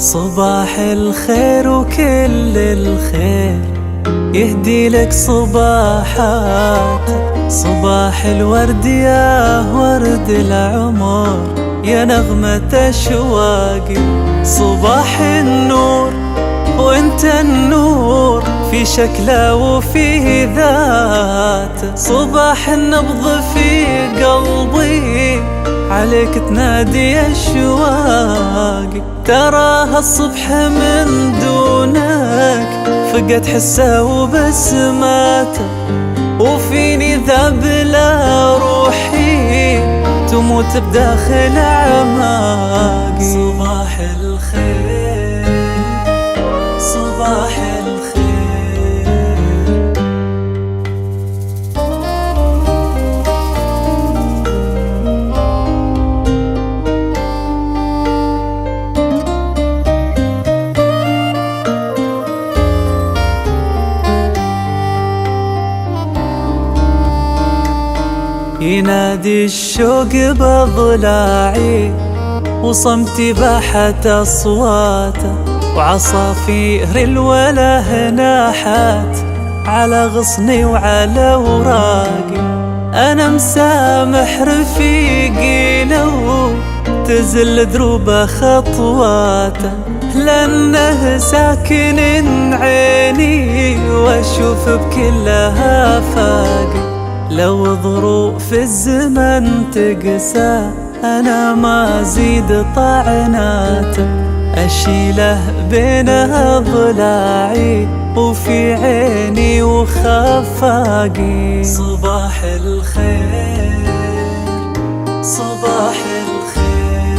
صباح الخير وكل الخير يهدي لك صباحات. صباح الورد يا ورد العمر يا نغمة أشواقي. صباح النور وانت النور في شكله وفيه ذات. صباح النبض في قلبي عليك تنادي أشواقي. تراها الصبح من دونك فقد حسه وبسماته، وفيني ذاب لا روحي تموت بداخل أعماقي. صباح الخير صباح الخير. ينادي الشوق بضلاعي وصمتي باحت أصواته، وعصافير الوله ناحت على غصني وعلى وراقي. أنا مسامح رفيقي لو تزل دروب خطواته، لأنه ساكن عيني وأشوف بكلها فاقي. لو ظروف الزمن تقسى أنا ما زيد طعناته، أشيله بينها ضلاعي وفي عيني وخفاقي. صباح الخير صباح الخير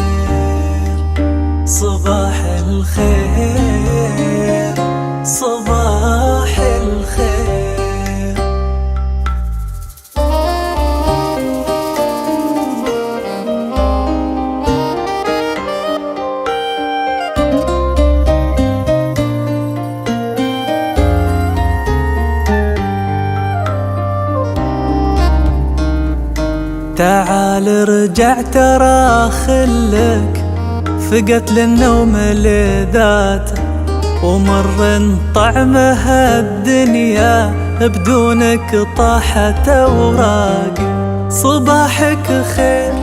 صباح الخير صباح الخير. تعال ارجع ترى خلك فقت للنوم لذاته، ومر طعمها الدنيا بدونك طاحت اوراقي. صباحك خير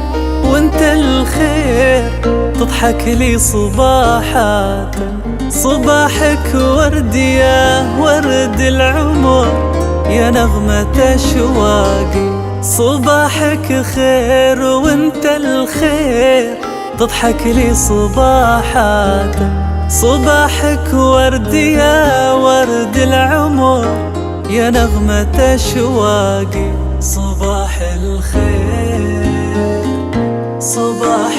وانت الخير تضحك لي صباحات. صباحك ورد يا ورد العمر يا نغمة أشواقي. صباحك خير وانت الخير تضحك لي صباحات. صباحك ورد يا ورد العمر يا نغمة أشواقي. صباح الخير صباح